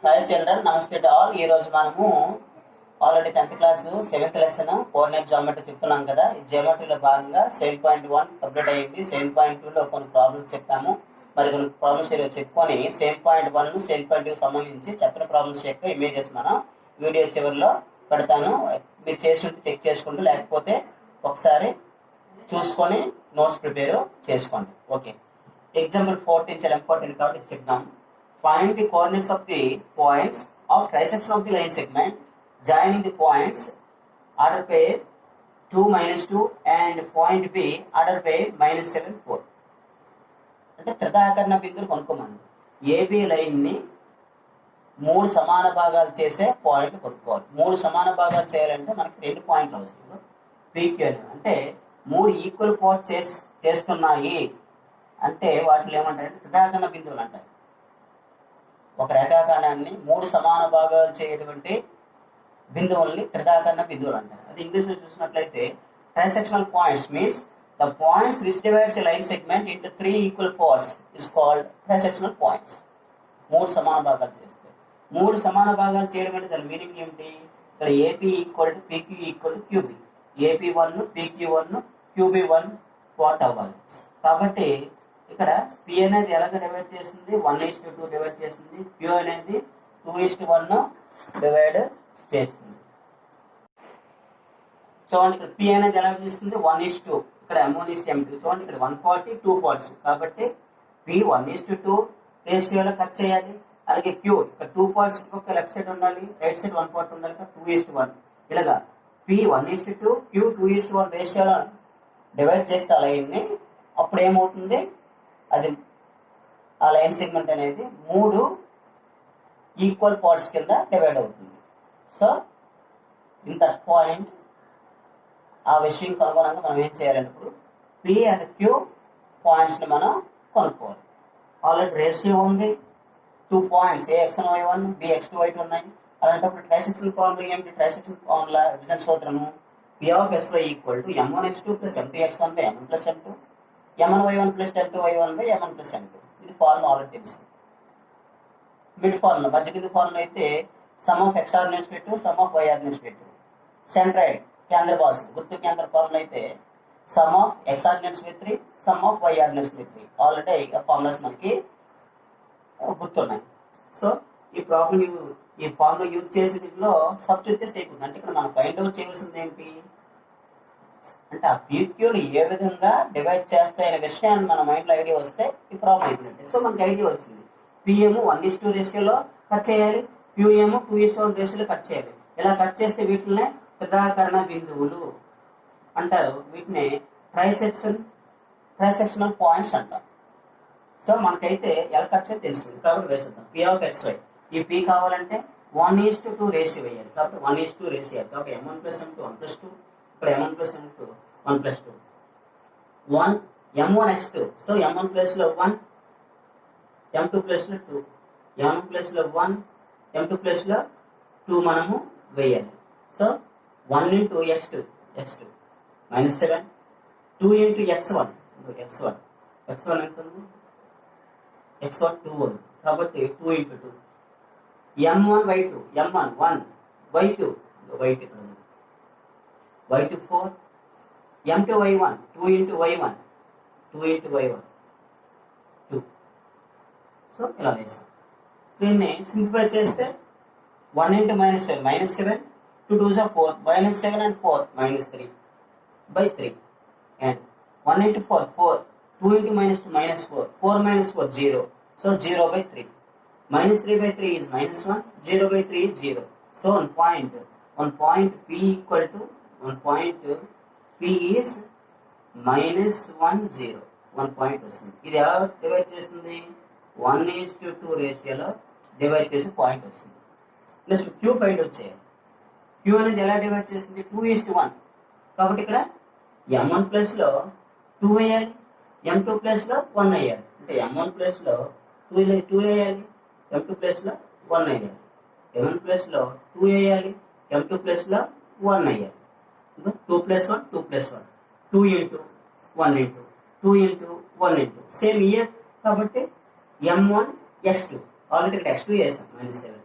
Hi children, నమస్తే to all. ఈ రోజు మనము already 10th class 7th lesson coordinate geometry చెప్తున్నాం కదా. ఈ జామెట్రీలో భాగంగా 7.1 కంప్లీట్ అయ్యింది. 7.2లో కొన్ని ప్రాబ్లమ్స్ చెప్పాము. మరి కొన్ని ప్రాబ్లమ్స్ ఈరోజు చెప్పుకొని 7.1 7.2 సంబంధించి చెప్పిన ప్రాబ్లమ్స్ యొక్క ఇమేజెస్ మనం వీడియో చివరిలో పెడతాను. మీరు చేస్తుంటే చెక్ చేసుకుంటూ, లేకపోతే ఒకసారి చూసుకొని నోట్స్ ప్రిపేర్ చేసుకోండి. ఓకే, ఎగ్జాంపుల్ 14 చాలా ఇంపార్టెంట్ కాబట్టి చెప్తాం. Find the coordinates of the points of trisection of the line segment joining the points order pair 2 minus 2 and point B order pair minus 7 4. అంటే త్రిదాకరణ బిందువులు కొనుక్కోమని ఏబి లైన్ ని 3 సమాన భాగాలు చేసే పాయింట్లు కొనుక్కోవాలి. 3 సమాన భాగాలు చేయాలంటే మనకి 2 పాయింట్లు అవసరం. పీక్యూ అంటే 3 ఈక్వల్ పార్ట్స్ చేస్తున్నాయి అంటే వాటిని ఏమంటారంటే త్రిదాకరణ బిందువులు అంటారు. ఒక రేఖాఖండాన్ని 3 సమాన భాగాలు చేయటువంటి బిందువుల్ని త్రిదాకరణ బిందువులు అంటారు. అది ఇంగ్లీష్లో చూసినట్లయితే trisectional points means the points which divides a line segment into 3 equal parts is called trisectional points. 3 సమాన భాగాలు చేస్తే 3 సమాన భాగాలు చేయడం అంటే దాని మీనింగ్ ఏమిటి? ఇక్కడ AP equal to PQ equal to QB, AP one PQ one QB one part అవ్వాలి. కాబట్టి ఇక్కడ పి అనేది ఎలాగ డివైడ్ చేస్తుంది? 1:2 డివైడ్ చేస్తుంది. క్యూ అనేది 2:1 డివైడ్ చేస్తుంది. చూడండి, ఇక్కడ పి అనేది ఎలా చేస్తుంది? 1:2. ఇక్కడ M1:M2. చూడండి, ఇక్కడ 1 పార్ట్ 2 పార్ట్స్ కాబట్టి పి 1:2 రేషియోలో కట్ చేయాలి. అలాగే క్యూ ఇక్కడ 2 పార్ట్స్ ఒక లెఫ్ట్ సైడ్ ఉండాలి, రైట్ సైడ్ 1 పార్ట్ ఉండాలి. 2:1 ఇలాగా పి 1:2 క్యూ 2:1 రేషియోలో డివైడ్ చేస్తే ఆ లైన్ని అప్పుడు ఏమవుతుంది? అది ఆ లైన్ సెగ్మెంట్ అనేది 3 ఈక్వల్ పార్ట్స్ కింద డివైడ్ అవుతుంది. సో ఇన్ దట్ పాయింట్ ఆ విషయం కనుగొనంగా మనం ఏం చేయాలంటే ఇప్పుడు పి అండ్ క్యూ పాయింట్స్ని మనం కనుక్కోవాలి. ఆల్రెడీ రేషియో ఉంది, 2 points AX1 Y1 BX2 Y2 ఉన్నాయి. అలాంటప్పుడు ట్రైసెక్షన్ ఫార్ములా ఏమిటి? ట్రైసెక్షన్ ఫార్ములా విభజన సూత్రము P(xy) equal to M1x2 plus M2x1 by M1 plus M2 M1y1 plus M2y1 by M1 plus M2. ఇది ఫార్ములా ఆల్రెడీ తెలుసు. మిడ్ ఫార్ములా మధ్య బిందు formula అయితే some of x ordinates పెట్టు, సమ్ ఆఫ్ y ఆర్డినేట్స్ పెట్టు. Centroid కేంద్ర boss గుర్తు కేంద్ర formula అయితే some of x ordinates with 3, some of y ordinates with 3. Already formulas మనకి గుర్తున్నాయి. సో ఈ ప్రాబ్లం ఈ ఫార్ములా యూజ్ చేసి దీంట్లో సబ్స్టిట్యూట్ చేస్తే అయిపోతుంది. అంటే ఇక్కడ మనం ఫైండ్ అవుట్ చేయవలసింది ఏంటి అంటే ఆ పీక్యూలు ఏ విధంగా డివైడ్ చేస్తాయనే విషయాన్ని మన మైండ్లో ఐడియా వస్తే ఈ ప్రాబ్లం అయిపోయింది. సో మనకి ఐడియా వచ్చింది. పిఏమో 1:2 రేషియోలో కట్ చేయాలి, క్యూఏమో 2:1 రేషియోలో కట్ చేయాలి. ఇలా కట్ చేస్తే వీటినే త్రిదాకరణ బిందువులు అంటారు. వీటిని ట్రైసెక్షనల్ పాయింట్స్ అంటారు. సో మనకైతే ఎలా కట్ చేయాలి తెలిసింది కాబట్టి వేసేద్దాం. P(xy) ఈ పి కావాలంటే 1:2 రేషియో వేయాలి. కాబట్టి 1:2 రేషియో కాబట్టి M1 ప్లస్ M2 1 ప్లస్ 2, ఇక్కడ M1 plus M2 1 plus 2 1 M1x2. So M1 ప్లస్లో 1, M2 ప్లస్లో 2, M1 ప్లస్లో 1, M2 ప్లస్లో 2 మనము వేయాలి. So 1 into x2 minus 7, 2 into x1 ఎంత ఉంది? x1 2 ఉంది కాబట్టి 2 ఇంటూ 2 M1y2 M1 1 y2 ఇక్కడ ఉంది y2 4, M2y1 2 into y1 2. So ఇలా వేసాం. దీన్ని సింప్లిఫై చేస్తే 1 into -7 2 2s are 4 -7 and 4 -3 by 3 and 1 into 4 4 2 into -2 -4 4 0. So 0 by 3 -3 by 3 is -1, 0 by 3 is 0. So one point P equal to 1 point P is -1 0. 1 point వస్తుంది. ఇది ఎలా divide చేస్తుంది? 1:2 రేషియోలో divide చేసి పాయింట్ వస్తుంది. నెక్స్ట్ క్యూ ఫైండ్ అవుట్ చేయాలి. Queue అనేది ఎలా డివైడ్ చేస్తుంది? 2:1 కాబట్టి ఇక్కడ M1 ప్లస్లో 2 వేయాలి, M2 ప్లస్లో 1 వేయాలి. అంటే M1 ప్లస్లో 2 వేయాలి, M2 ప్లస్లో 1 వేయాలి. M1 ప్లస్లో 2 వేయాలి, M2 ప్లస్లో 1 వేయాలి. 2 + 1 2 + 1 2 into 1 into 2 into 1 into same year కాబట్టి M1 x2 ఆల్రెడీ ఇక్కడ x2 వేసాం -7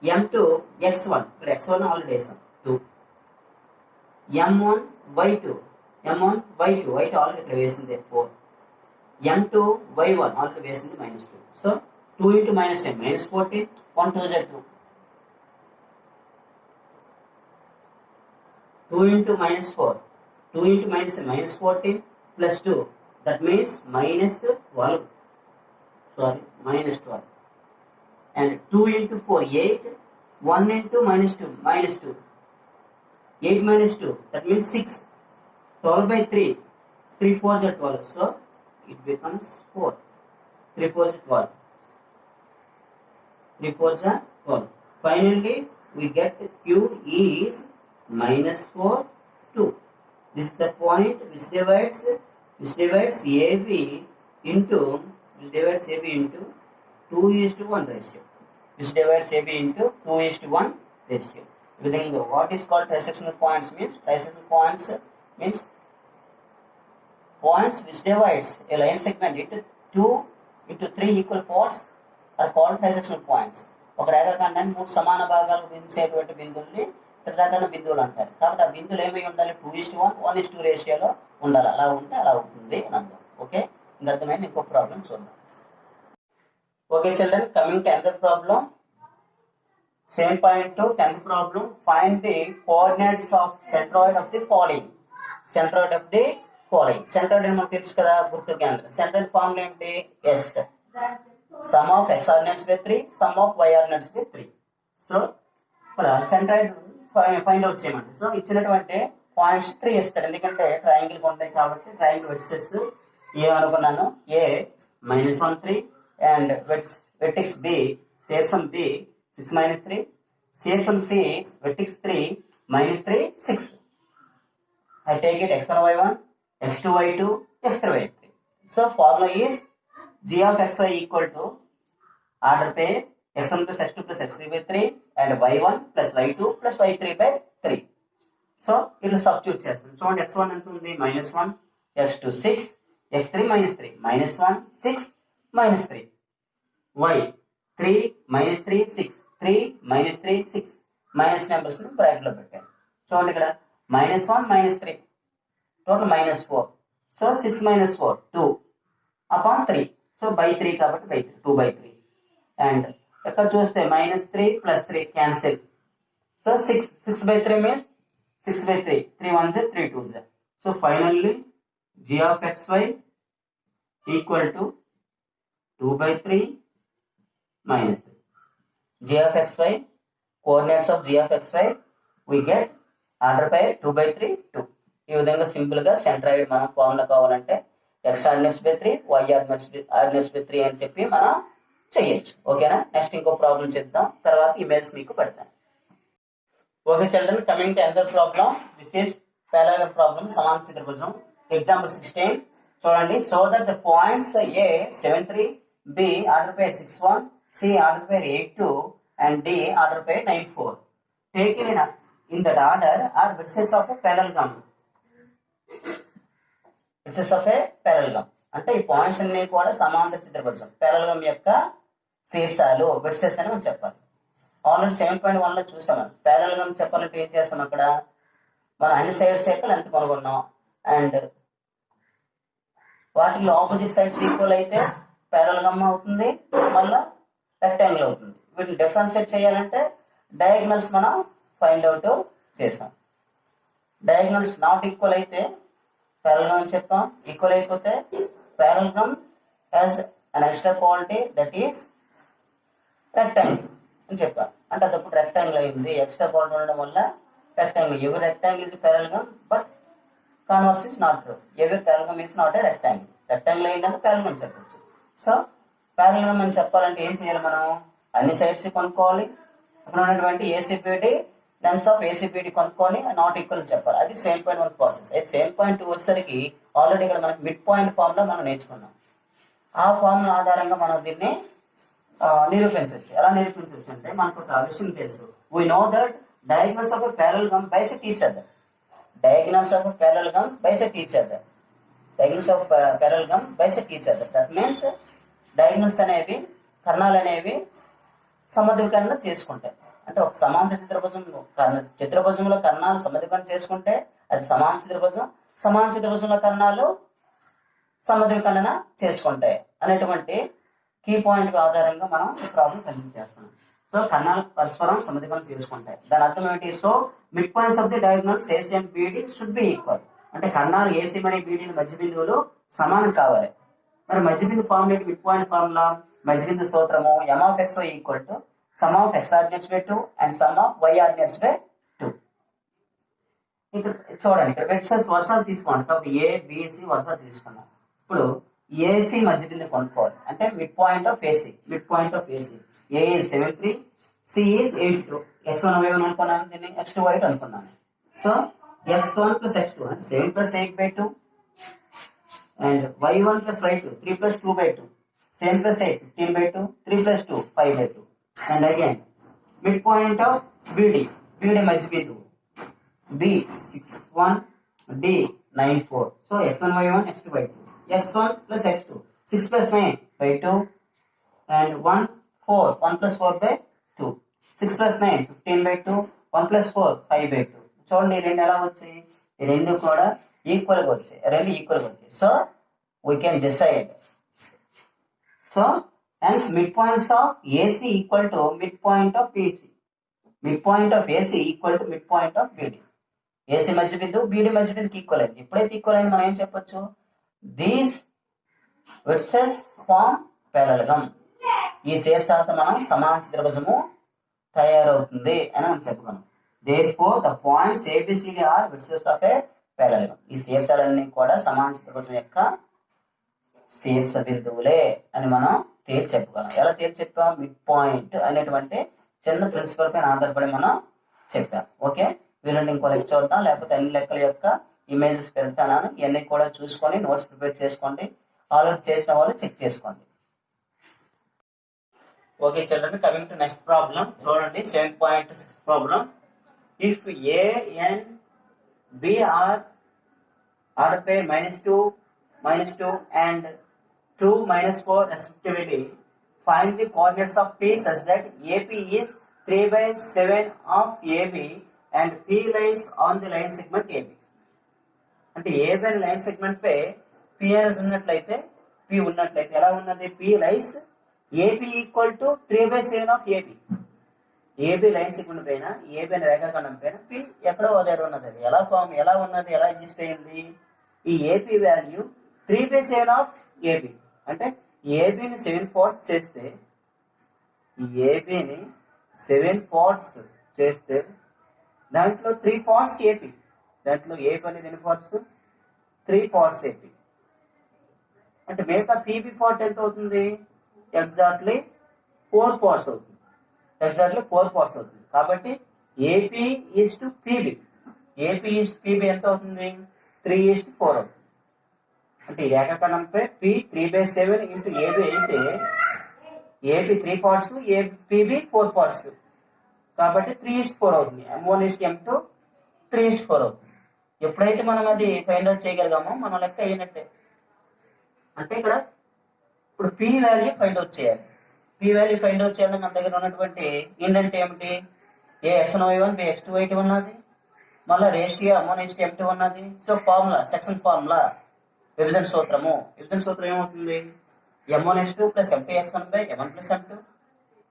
m2 x1 ఇక్కడ x1 ఆల్రెడీ వేసాం 2 m1 y2 y2 ఆల్రెడీ ఇక్కడ వేసింది 4 m2 y1 ఆల్రెడీ వేసింది -2 so 2 into -10 -14 1 2 z 2 2 into -4 2 into -14 plus 2 that means -12 sorry -12 and 2 into 4 8 1 into -2 8 -2 that means 6 12 by 3 3 4s are 12 so it becomes 4 3 4s are 12 3 4s are 12 finally we get q is -4 2 this is the point which divides AB into 2:1 ratio which divides AB into 2:1 ratio within what is called trisectional points means points which divides a line segment into 2 into 3 equal parts are called trisectional points ఒక రేఖాఖండాన్ని 3 సమాన భాగాలకు విభజించేటువంటి బిందువుల్ని త్రిదాకరణ బిందువులు అంటారు కాబట్టి ఆ బిందువులు ఏమై ఉండాలి 2:1 1:2 రేషియోలో ఉండాలి అలా ఉంటే అలా ఉంటుంది అని అర్థం ఓకే ఇంకా అర్థమైంది ఇంకో ప్రాబ్లం చూద్దాం okay children coming to another problem 7.2 10th problem find the coordinates of centroid of the following centroid centroid ఏమో తెలుసు కదా గుర్తు కేంద్రం centroid ఫార్ములా ఏంటి s sum of x ordinates by 3 sum of y ordinates by 3 so ఇక్కడ centroid find out చేయమండి so ఇచ్చినటువంటి points 3 ఇస్తాడు ఎందుకంటే ట్రయాంగిల్ ఉంటాయి కాబట్టి ట్రయాంగిల్ వెర్టిసెస్ ఏమనుకున్నాను a -1 3 and vertex b శీర్షం b 6 -3 శీర్షం c vertex 3 -3 6 I take it x1 y1 x2 y2 x3 y3 so formula is g of xy equal to order pair x1 plus x2 plus x3 by 3 and y1 plus y2 plus y3 by 3 so ఇట్లా substitute చేస్తాం చూడండి x1 ఎంత ఉంది -1 x2 6 x3 -3 -1 6 -3 y 3 -3 6 3 -3 6 minus numbers ని bracket లో పెట్టాను చూడండి ఇక్కడ -1 -3 total -4 so 6 -4 2 upon 3 so by 3 కాబట్టి by 3 2 by 3 అండ్ ఇక్కడ చూస్తే -3 + 3 cancel so 6 by 3 means 6 by 3 3 1s 3 2s so finally g of xy equal to 2 by 3 minus 3 g of xy coordinates of g of xy we get order pair 2 by 3 2 ఈ విధంగా simple గా centroid మనం formula కావాలంటే x ordinates by 3 y ordinates by 3 అని చెప్పి మనం చేయొచ్చు ఓకేనా నెక్స్ట్ ఇంకో ప్రాబ్లం చేద్దాం తర్వాత ఇమేజ్ మీకు పెడతాను okay children coming to another problem this is parallel problem సమాన చతుర్భుజం ఎగ్జాంపుల్ 16 చూడండి so that the points a 7 3 b order pair 6 1 c order pair 8 2 and d order pair 9 4 taken in that order are vertices of a parallelogram vertices of a parallelogram అంటే ఈ points అన్ని కూడా సమాంతర చతుర్భుజం parallelogram యొక్క శీర్షాలు vertices అని మనం చెప్పాలి ఆల్రెడీ 7.1 లో చూసాం parallelogram చెప్పాలంటే ఏం చేస్తాం అక్కడ మనం అన్ని సైడ్స్ యొక్క లెంత్ కనుగొన్నాం అండ్ వాటిలో ఆపోజిట్ సైడ్స్ ఈక్వల్ అయితే parallelogram అవుతుంది మళ్ళీ రెక్టాంగిల్ అవుతుంది వీటిని డిఫరెన్షియేట్ చేయాలంటే డయాగ్నల్స్ మనం ఫైండ్ అవుట్ చేసాం డయాగ్నల్స్ నాట్ ఈక్వల్ అయితే parallelogram అని చెప్తాం ఈక్వల్ అయిపోతే parallelogram has an extra quality that is rectangle అని చెప్పాం అంటే అదప్పుడు రెక్టాంగిల్ అయింది ఎక్స్ట్రా క్వాలిటీ ఉండడం వల్ల రెక్టాంగిల్ ఎవరి rectangle is parallelogram but converse is not true ఎవరి parallelogram is not a rectangle అయిందంటే parallelogram చెప్పచ్చు సో parallelogram అని చెప్పాలంటే ఏం చేయాలి మనం అన్ని సైడ్స్ కొనుక్కోవాలి అక్కడ ఉన్నటువంటి ఏసీపీడి లెన్స్ ఆఫ్ ఏసీపీడి కొనుక్కొని నాట్ ఈక్వల్ అని చెప్పాలి అది 7.1 ప్రాసెస్ అయితే 7.2 వచ్చేసరికి ఆల్రెడీ ఇక్కడ మనకి మిడ్ పాయింట్ ఫార్ములా మనం నేర్చుకున్నాం ఆ ఫార్ములా ఆధారంగా మనం దీన్ని నిరూపించవచ్చు ఎలా నిరూపించవచ్చు అంటే మనకు ఒక విషయం తెలుసు we know that diagonals of parallelogram bisect each other diagonals of parallelogram bisect each other diagonals of parallelogram bisect each other that means diagonals అనేవి కర్ణాలు అనేవి సమద్వికరణ చేసుకుంటాయి అంటే ఒక సమాంతర చతుర్భుజంలో చతుర్భుజంలో కర్ణాలు సమద్విఖండం చేసుకుంటే అది సమాన చతుర్భుజం, సమాన చతుర్భుజంలో కర్ణాలు సమద్విఖండన చేసుకుంటాయి అనేటువంటి కీ పాయింట్ ఆధారంగా మనం ఈ ప్రాబ్లం కంప్లీట్ చేస్తున్నాం. సో కర్ణాలు పరస్పరం సమద్విఖండం చేసుకుంటాయి. దాని అర్థం ఏంటి? So mid points of the diagonals AC and BD should be equal. అంటే కర్ణాలు ఏసీ మరియు బీడీ మధ్య బిందువులు సమానం కావాలి. మరి మధ్య బిందు ఫార్ములా మిడ్ పాయింట్ ఫార్ములా, మధ్య బిందు సూత్రము m of x y equal to some of x ordinates by 2 and some of y ordinates by 2. ఇక్కడ చూడండి, ఇక్కడ వెక్టర్స్ వరుసలు తీసుకోండి. కాబట్టి ఏ బిసి వరుసలు తీసుకున్నాం. ఇప్పుడు ఏసీ మధ్య బిందు కొనుక్కోవాలి. అంటే mid point of AC, mid point of AC A is 73, C is 82. x1 y1 అనుకున్నాను, దీన్ని x2 y2 అనుకున్నాను. సో x1 plus x2 అంటే 7 plus 8 by 2 and y1 plus y2 3 plus 2 by 2, 7 plus 8 15 by 2, 3 plus 2 5 by 2. And again midpoint of BD, BD మధ్య బిందువు B 61, D 94. So x1 y1 x2 y2, x1 plus x2 6 plus 9 by 2 and 1 4, 1 plus 4 by 2, 6 plus 9 15 by 2, 1 plus 4 5 by 2. చూడండి, రెండు ఎలా వచ్చాయి? ఈ రెండు కూడా equal గా వచ్చాయి, రెండు ఈక్వల్ గా వచ్చాయి. So we can decide. So hence mid points of AC equal to mid point of BC, mid point of AC equal to mid point of BD. AC మధ్య బిందువు బీడీ మధ్య బిందుకి ఈక్వల్ అయింది. ఎప్పుడైతే ఈక్వల్ అయింది మనం ఏం చెప్పొచ్చు? These vertices form parallelogram. ఈ శీర్షాలతో మనం సమాన చతుర్భుజము తయారవుతుంది అని మనం చెప్పుకున్నాం. Therefore the points ABCD are vertices of a parallelogram. ఈ శీర్షాలన్నీ కూడా సమాన చతుర్భుజం యొక్క శీర్ష బిందువులే అని మనం తేల్చి చెప్పుకోవాలి. ఎలా తేల్చి చెప్పాం? మిడ్ పాయింట్ అనేటువంటి చిన్న ప్రిన్సిపల్ పైన ఆధారపడి మనం చెప్పాం. ఓకే, వీళ్ళని ఇంకో లెక్క చూద్దాం, లేకపోతే అన్ని లెక్కల యొక్క ఇమేజెస్ పెడతాను. ఇవన్నీ కూడా చూసుకొని నోట్స్ ప్రిపేర్ చేసుకోండి. ఆల్రెడీ చేసిన వాళ్ళు చెక్ చేసుకోండి. Okay children, coming to next problem చూడండి. 7.6 problem. If A and B are order pair -2, -2 and 2, -4 respectively, find the coordinates of P such that AP is 3/7 of AB and P lies on the line segment AB. అంటే AB అనే line segment పై P అనేది ఉన్నట్లయితే, P ఉన్నట్లయితే ఎలా ఉన్నది? P lies AB equal to 3/7 of AB. AB line segment పైన, AB అనే రేఖాఖండం పైన పి ఎక్కడో దగ్గర ఉన్నది. అది ఎలా ఉన్నది, ఎలా ఎగ్జిస్ట్ అయింది? ఈ ఏపీ వాల్యూ 3/7 ఆఫ్ ఏబి. అంటే ఏబిని 7 పార్ట్స్ చేస్తే, ఈ ఏబిని 7 పార్ట్స్ చేస్తే దాంట్లో 3 పార్ట్స్ ఏపీ. దాంట్లో ఏపీ అనేది ఎన్ని పార్ట్స్? 3 parts AP. అంటే మిగతా పీబీ పార్ట్ ఎంత అవుతుంది? ఎగ్జాక్ట్లీ 4 పార్ట్స్ అవుతుంది. ఎగ్జాక్ట్లీ 4 పార్ట్స్ అవుతుంది. కాబట్టి AP is to PB, AP is PB ఎంత అవుతుంది? 3:4 అవుతుంది. అంటే ఈ రేఖాఖండంపై పి 3/7 ఇంటూ ఏబీ అయితే ఏపీ 3 పార్ట్స్, పీబీ 4 పార్ట్స్. కాబట్టి 3:4 అవుతుంది. M1:M2 3:4 అవుతుంది. ఎప్పుడైతే మనం అది ఫైండ్ అవుట్ చేయగలిగామో మన లెక్క అయినట్టే. అంటే ఇక్కడ ఇప్పుడు పి వాల్యూ ఫైండ్ అవుట్ చేయాలి. పి వాల్యూ ఫైండ్ అవుట్ చేయాలంటే మన దగ్గర ఉన్నటువంటి ఏంటంటే ఏమిటి? ఏ x1 y1 B x2 y2 ఉన్నది, మళ్ళీ రేషియో M1:M2 ఉన్నది. సో ఫార్ములా, సెక్షన్ ఫార్ములా, విభజన సూత్రము. విభజన సూత్రం ఏమవుతుంది? M1x2 + M2x1 / M1 + M2,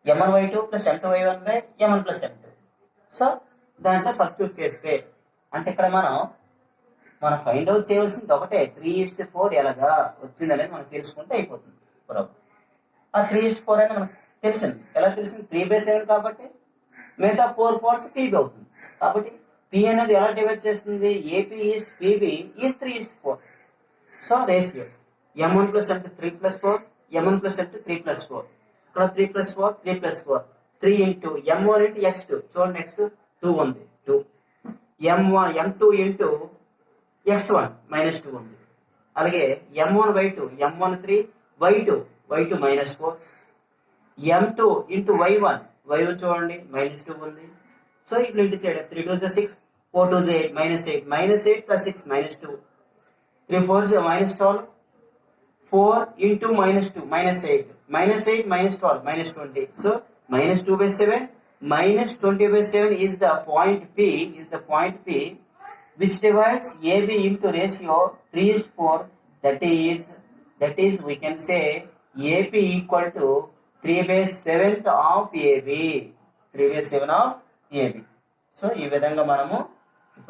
M1y2 + M2y1 / M1 + M2. So దాంట్లో సబ్స్టిట్యూట్ చేస్తే, అంటే ఇక్కడ మనం ఫైండ్ అవుట్ చేయవలసింది ఒకటే, 3:4 ఎలాగా వచ్చిందనేది మనం తెలుసుకుంటే అయిపోతుంది ప్రాబ్లం. ఆ 3:4 అని మనకు తెలిసింది. ఎలా తెలిసింది? 3/7 కాబట్టి మిగతా 4 పార్ట్స్ పీబీ అవుతుంది. కాబట్టి పి అనేది ఎలా డివైడ్ చేస్తుంది? AP is PB is 3:4. So ratio M1 + M2 3+4, M1 + M2 3+4. ఇక్కడ 3+4 3+4 3 ఇంటూ M1 ఇంటూ x2. చూడండి, x2 2 ఉంది, 2 M2 ఇంటూ x1 -2 ఉంది. అలాగే M1 y2, M1 3, y2 -4, M2 into y1 చూడండి -2 ఉంది. సో ఇట్లా ఇంటూ చేయడం 3 2 6, 4 2 8, -8 + 6 -2, 3 4 -12, 4 into -2 -8, -8 -12 -20. So -2/7 -20/7 is the point P which divides AB into ratio 3:4. That is we can say AP equal to 3/7 of AB. 3/7 of AB. So ఈ విధంగా మనము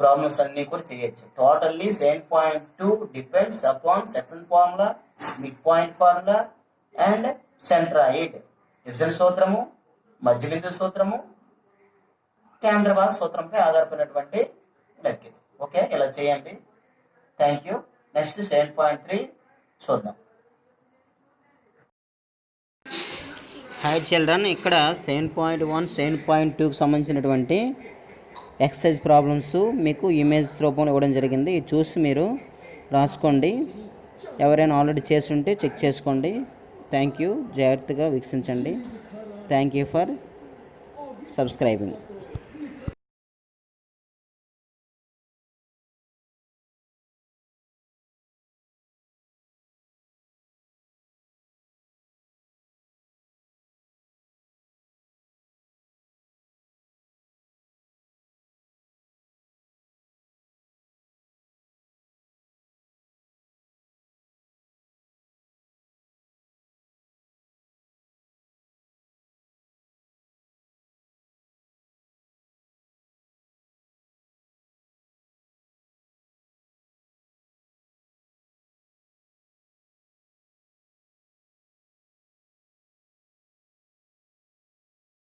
problems అన్ని కూడా చేయొచ్చు. Totally 7.2 depends upon section formula, mid point formula and centroid. విభజన సూత్రము, మధ్యబిందు సూత్రము, కేంద్రవాద సూత్రంపై ఆధారపడినటువంటి లెక్క. ఓకే, ఇలా చేయండి. Thank you. నెక్స్ట్ 7.3 చూద్దాం. హాయ్ చిల్డ్రన్, ఇక్కడ 7.1 7.2కి సంబంధించినటువంటి ఎక్సర్సైజ్ ప్రాబ్లమ్స్ మీకు ఇమేజ్ రూపంలో ఇవ్వడం జరిగింది. ఇది చూసి మీరు రాసుకోండి. ఎవరైనా ఆల్రెడీ చేసి ఉంటే చెక్ చేసుకోండి. Thank you. జాగ్రత్తగా వీక్షించండి. Thank you for subscribing.